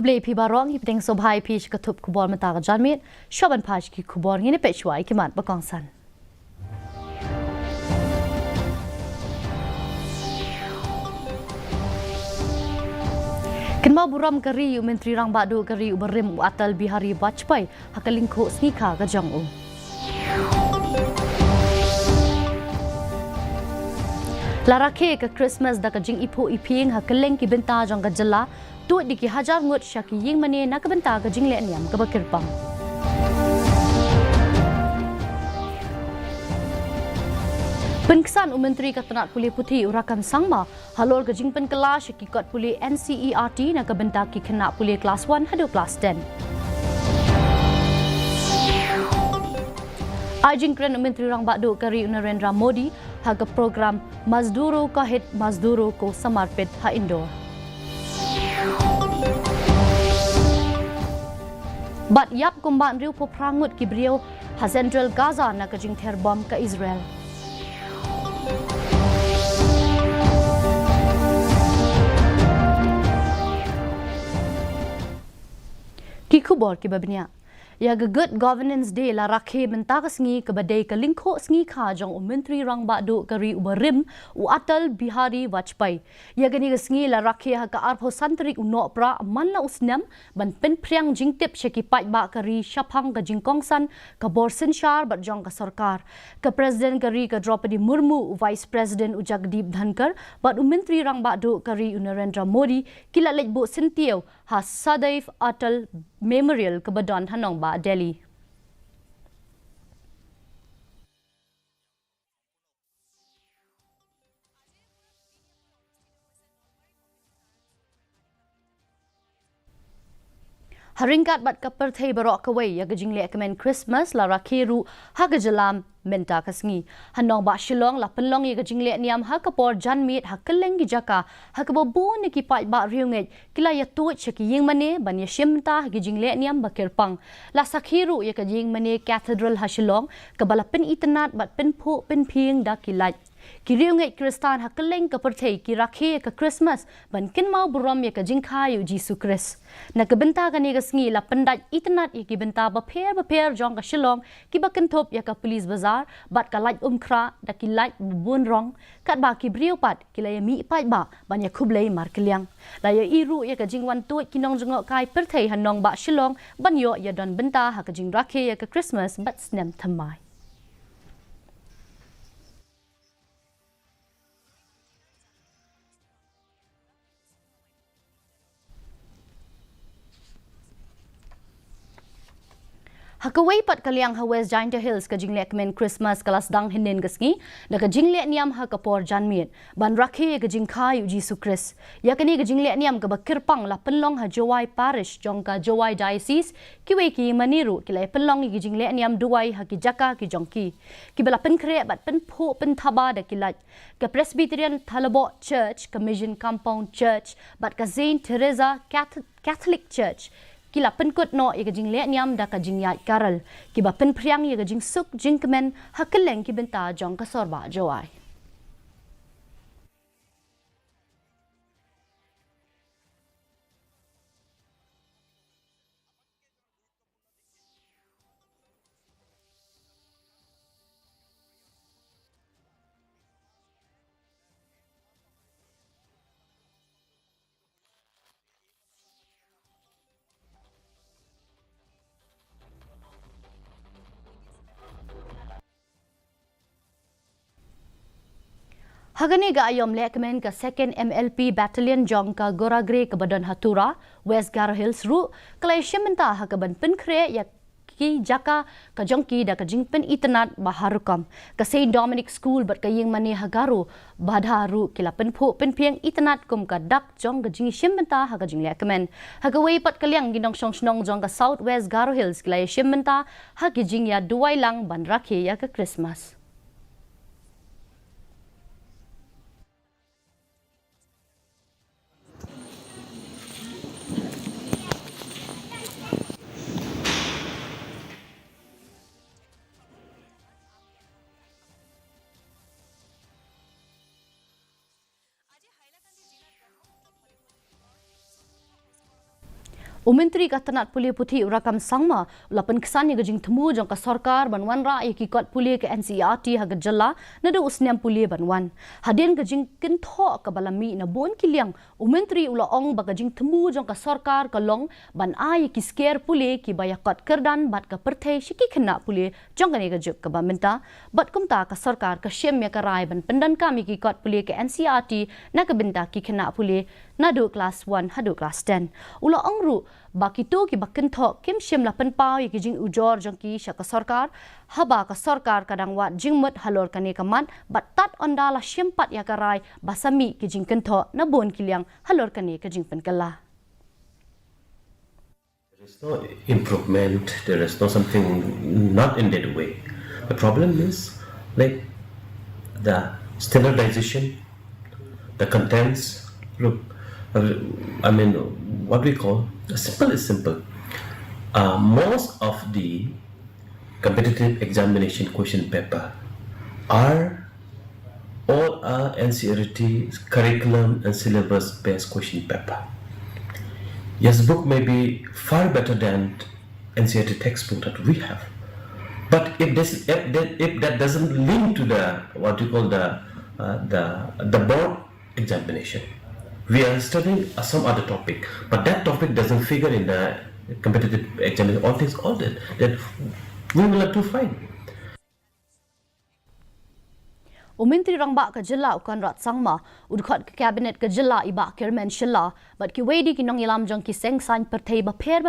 Kublai pi barong hi pting sobhai pi katup kubor mata ka janmit shoban paj ki kubor ngini pechwai ki mat bakongsan. Kenma buram kari Menteri Rang Badu kari uberim Atal Bihari Vajpayee hakalingko snika ka jong. Larake ke Christmas da ka jing ipo iping hakaleng ki benta jong ka jala tu di ki hajar ngut syaki ying mane nak benta ka jing le niam ka bakirpang. Penkesan Menteri Ketenat Pulih Putih urakan sangma halor ke jing penkela syaki kot pulih NCERT nak ka benta ki kena pulih kelas 1 hadu kelas 10. Ajing keren Menteri Rang Badu kari Narendra Modi haga program Mazduro ka hit Mazduro ko samarpit ha Indo. Bat yap kumban riu po prangut ki brio ha Central Gaza na ka jing terbom ka Israel. Ki kubor ki babnya ya Good Governance Day la rakhe benta ka sngi ka badai ka lingkho sngi kha jong Menteri Rang Badu kari uberim u Atal Bihari Vajpayee ya gani ka sngi la rakhe ha ka arpho santrik uno pra man la usnam ban pen priang jingtip shaki pai ba kari shaphang ka jingkongsan ka borsen shar bat jong ka sarkar ka president kari ka Draupadi Murmu vice president u Jagdeep Dhankar bat Menteri Rang Badu kari Narendra Modi kila lejbo sentiau ha Sadaiv Atal Memorial ke Badon Hanong Ba Delhi. Haringkat bat kaperthai barok kawai ya gajing le kemen Christmas la rakhiru ha gajalam menta kasngi hanong ba shillong la penlong ya gajing le niam ha kapor janmit ha keleng gi jaka ha kabobon ni ki pai ba riunget kila ya tu cheki ying mane ban ya shimta gajing le niam bakirpang la sakhiru ya gajing mane cathedral ha shillong kabala pen itnat bat pen phu pen phing da kilai Kiriungai Kristan hakeleng ka perthai ki rakhe ka Christmas ban kin mau burom ya ka jingkha yu Jesus Christ na ka benta ka ni ka sngi la pendat itnat ya ki benta ba pher jong ka shilong ki ba kin thop ya ka police bazar bat ka laj khra da ki laj bun rong kat ba ki briu pat ki la ya mi pai ba ban ya khublei mar kliang la ya iru ya ka jingwan tu ki nong jong kai perthai hanong ba shilong ban yo ya don benta ha ka jing rakhe ya ka Christmas bat snem thamai Hakaway pat kaliang ha West Giant Hills ka jingle kemen Christmas kalas dang hinin gasngi na ka jingle niam ha kapor janmit ban rakhe ka jingkha yu Jesus Christ ya kani ka jingle niam ka bakirpang la penlong ha Jowai Parish jong ka Jowai Diocese kiwe ki maniru kilai penlong ki jingle niam duai ha ki jaka ki jongki ki bala penkre bat pen pho pen thaba da kilat ka Presbyterian Thalabo Church ka Mission Compound Church bat ka Saint Teresa Catholic Church Kila penkut no ya jing le niam da ka jing yat karal ki ba pen priang ya jing suk jing kemen hakeleng ki benta jong ka sorba jowai Hagani ga ayom lekmen ka 2nd MLP Battalion jong ka Goragre ka Badon Hatura West Garo Hills ru klay shimenta ha ka ban penkre ya ki jaka ka jongki da ka jingpen itnat baharukam ka St Dominic School bat ka ying mani hagaru badharu kila penphu penpiang itnat kum ka dak jong ka jing shimenta ha ka jing lekmen ha ka wei pat kaliang ginong song snong jong ka South West Garo Hills klay shimenta ha ki jing ya duai lang ban rakhe ya ka Christmas Umentri katanat pulia puthi urakam sangma ulapan kesan yang gajing temu jang ka sarkar banwan ra ki kot pulia ke NCERT haga jalla nadu usniam pulia banwan hadin gajing kentho ka balami na bon kiliang umentri ula ong ba gajing temu jang ka sarkar ka long ban ai ki scare pulia ki baya kot kerdan bat ka perthai shiki khna pulia jang ka ne gajuk ka bamenta bat kumta ka sarkar ka shem ya ka rai ban pendan kami ki kot pulia ke NCERT na ka binta ki khna pulia nadu class 1 hadu class 10 ula ong ru bakito ki bakin tho kim shim la pen pau ki jing ujor jong ki sha ka sarkar haba ka sarkar kadang wat jing mut halor kane kaman bat tat onda la shim pat ya karai basami ki jing ken tho na bon kiliang halor kane ka jing pen kala. There is no improvement, there is no something not in that way. The problem is like the standardization, the contents. Look, I mean, what we call simple is simple. Most of the competitive examination question paper are all NCERT curriculum and syllabus based question paper. Yes, book may be far better than NCERT textbook that we have, but if that doesn't link to the what we call the board examination, we are studying some other topic, but that topic doesn't figure in the competitive examination. All that we will have to find. Umentri rangba ka jilla ukan rat sangma udkhot ka cabinet ka jilla iba kermen shilla but ki wedi ki nong ilam jong ki seng san perthei ba pher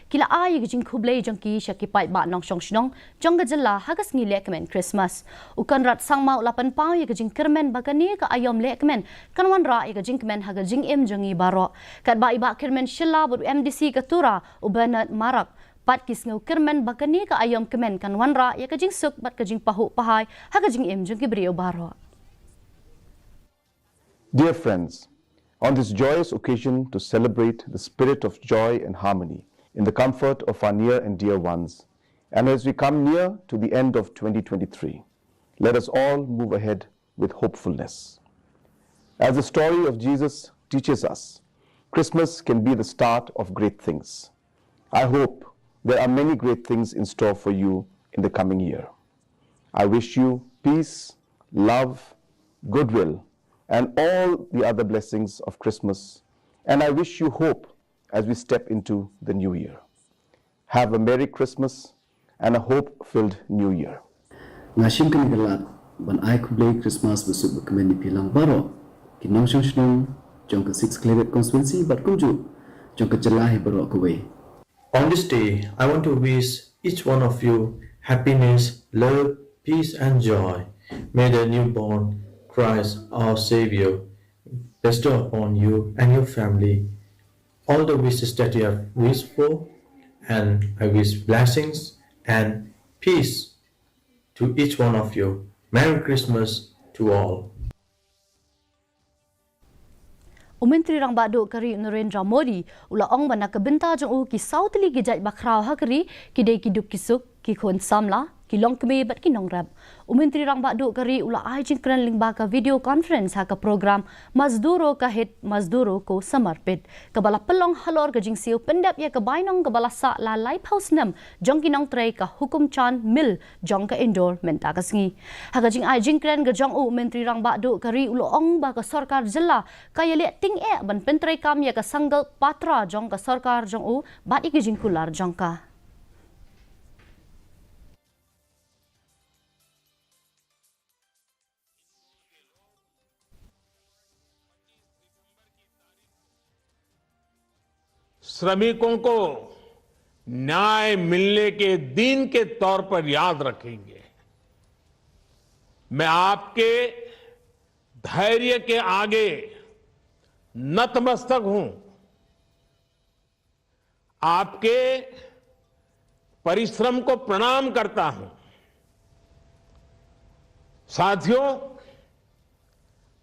kila ai ki jing khublei jong ki shaki pai ba nong shong shnong jong ka jilla hagas ngi lekmen Christmas ukan rat sangma ulapan pau ye ka jing kermen ba kani ka ayom lekmen kanwan ra ye ka jing kemen haga jing em jong i baro kat ba iba kermen shilla bu MDC ka tura ubanat marak pat kis ngau kermen bakani ka ayom kemen kan wanra ya ka jing suk bat ka jing pahu pahai ha ka jing em jung ki brio baro. Dear friends, on this joyous occasion to celebrate the spirit of joy and harmony in the comfort of our near and dear ones, and as we come near to the end of 2023, let us all move ahead with hopefulness. As the story of Jesus teaches us, Christmas can be the start of great things. I hope there are many great things in store for you in the coming year. I wish you peace, love, goodwill, and all the other blessings of Christmas. And I wish you hope as we step into the new year. Have a Merry Christmas and a hope-filled new year. Ngashim kan galat ban ai kublai Christmas besuk berkemen di pilang baro kinong shong shnong jong ka 6 Claret constituency bat kunju jong ka jelahi baro kuwei. On this day, I want to wish each one of you happiness, love, peace and joy. May the newborn Christ, our Savior, bestow upon you and your family all the wishes that you have wished for, and I wish blessings and peace to each one of you. Merry Christmas to all. Umentri rang badu kari Narendra Modi ula ong bana ka benta jong u ki sautli ki jai bakrau ha kari ki dei ki duk kisuk ki khon samla ki long kme bat ki nong rap umentri rang badu kari ula ai jing kran ling ba ka video conference ha ka program mazduro ka hit mazduro ko samarpit ka bala pelong halor ka jing siu pendap ya ka bainong ka bala sa la live house nam jong ki nong trai ka hukum chan mil jong ka indoor menta ka sngi ha ka jing ai jing kran ka jong u umentri rang badu kari ula ong ba ka sarkar jilla ka yale ting e ban pentrai kam ya ka sangal patra jong ka sarkar jong u bat iki jing kular jong ka. श्रमिकों को न्याय मिलने के दिन के तौर पर याद रखेंगे। मैं आपके धैर्य के आगे नतमस्तक हूं। आपके परिश्रम को प्रणाम करता हूं। साथियों,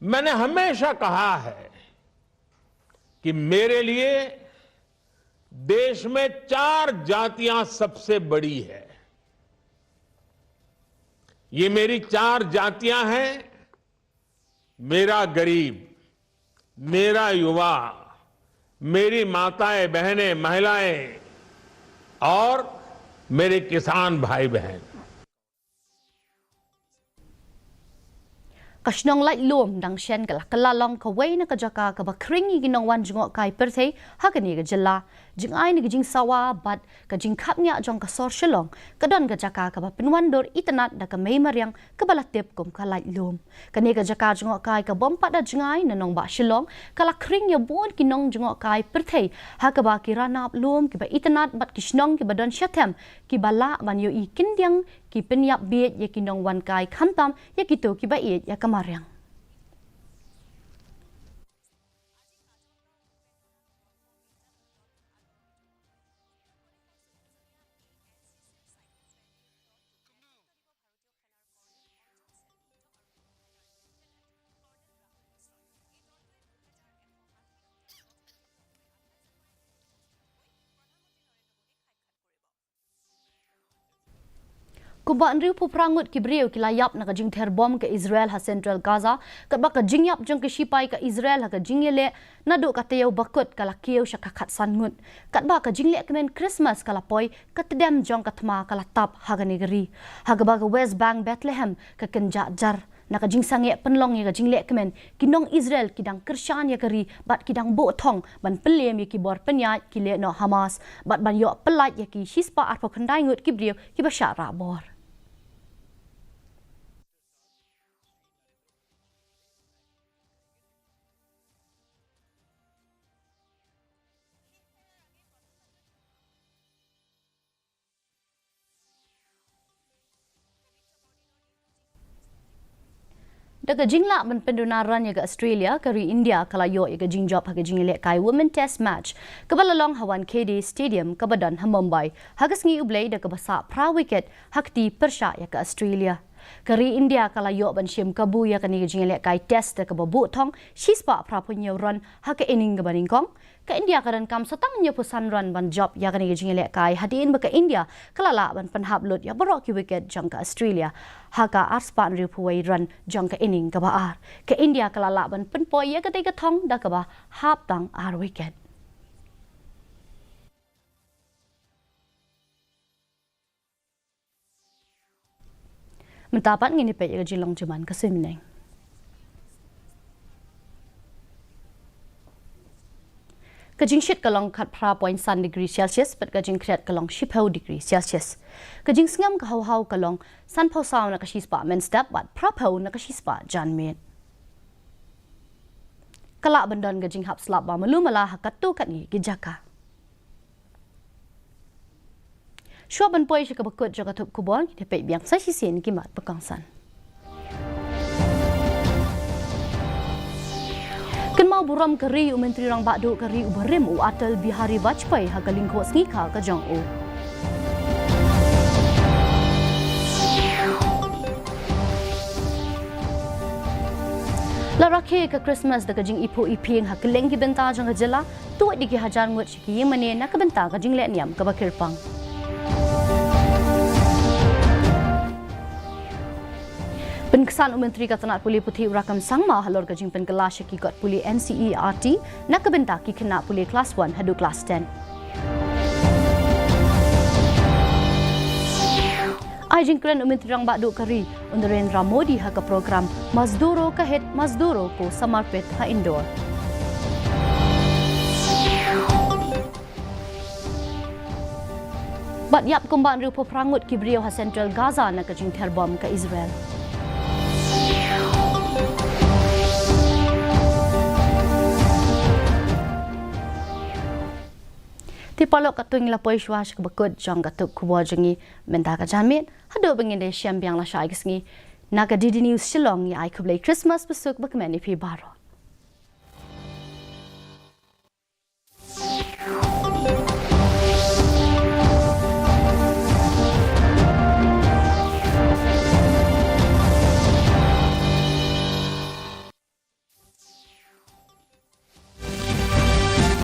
मैंने हमेशा कहा है कि मेरे लिए देश में 4 जातियां सबसे बड़ी है। ये मेरी 4 जातियां हैं, मेरा गरीब, मेरा युवा, मेरी माताएं बहनें महिलाएं और मेरे किसान भाई बहन Kasnong light lom dang shen kala long ka way na kajaka ka bakringi ginong wan jungo kai perthe hakani ga jilla jing ai ni jing sawa bat ka jing khap nya jong ka sor shalong ka don ga jaka ka ba pinwan dor itanat da ka mai mariang ka balatep kom ka light lom ka ne ga jaka jungo kai ka bom pat da jing ai na nong ba shalong kala kring ya bon kinong jungo kai perthe ha ka ba kiranap lom ki ba itanat bat kisnong ki ba don shatem ki bala ban yo I kindiang ki penyap biet ya kinong wan kai khamtam ya kito ki ba iet ya kamaryang Kuba Andrew puprangut kibriu kilayap na kajing terbom ke Israel ha Central Gaza katba kajing yap jong kishipai ke Israel ha kajing yele nadu katayau bakut kala kieu syakakat sangut katba kajing le kemen Christmas kala poi katedem jong katma kala tap ha negeri ha ke West Bank Bethlehem ke kenja jar na kajing sange penlong ya kajing le kemen kinong Israel kidang kersyan ya keri bat kidang bo thong ban pelem ya ki bor penyat ki le no Hamas bat ban yo pelat ya ki shispa arpo khandai ngut kibriu ki basyara bor Daga jingla ban pendunaran ya ke Australia kari India kala yo ya ke jingjop ha ke jingle kai women test match kebalalong hawan KD Stadium kebadan ha Mumbai hagas ngi ublei da ke basa pra wicket hakti persha ya ke Australia kari India kala yo ban shim kabu ya ke ni jingle kai test da ke babu thong shispa pra punyo run ha ke inning ke baningkong ke India karan kam satang nya pusan run ban job ya ke ni jingle kai hadin ba ke India kala la ban penhap lut ya borok ki wicket jang ke Australia Haga arspan ripuai run jong ke inning ke baar ke India kelala ban penpoi ya ketika thong da ke ba hap tang ar wicket mentapat ngini pe ya jilong cuman ke simneng Kajing shit kalong kat pra 0.1 degree Celsius but kajing kreat kalong 10 degree Celsius. Kajing sngam ka haw kalong san pau saw na kashispa men step but pra pau na kashispa jan met. Kala bandan kajing hap slap ba malumala hakatu kat ni gijaka. Shua ban poi shi ka bakut jaga tup kubon ki pe biang sa sisin ki mat pakangsan. Kenmau buram keri Menteri Rang Bakdo keri uberim u Atal Bihari Vajpayee hagaling ko ngika ka jong u. Larakhe ka Christmas da kajing ipo iping hakeleng ki benta jong jela tuat di ki hajar ngut shiki yemane na ka benta kajing le niam ka bakirpang. Penkesan Menteri Katanat Puli Putih Rakam Sangma halor kajing penkelas ki got puli NCERT nak kebenta ki kena puli kelas 1 hadu kelas 10. Ajing keren Menteri Rang Bakdo kari Narendra Modi ha ka program Mazduro ka het Mazduro ko samarpit ha indoor. Bat yap kumban rupo prangut ki brio ha Central Gaza na kajing terbom ka Israel. Tipalok katuing lapoi shwash bakut jong katup kubo jengi menta ka jamit hado bengin de syam biang la shai gisngi naga didi news shilong ya ai kublai Christmas besuk bakmeni pi baro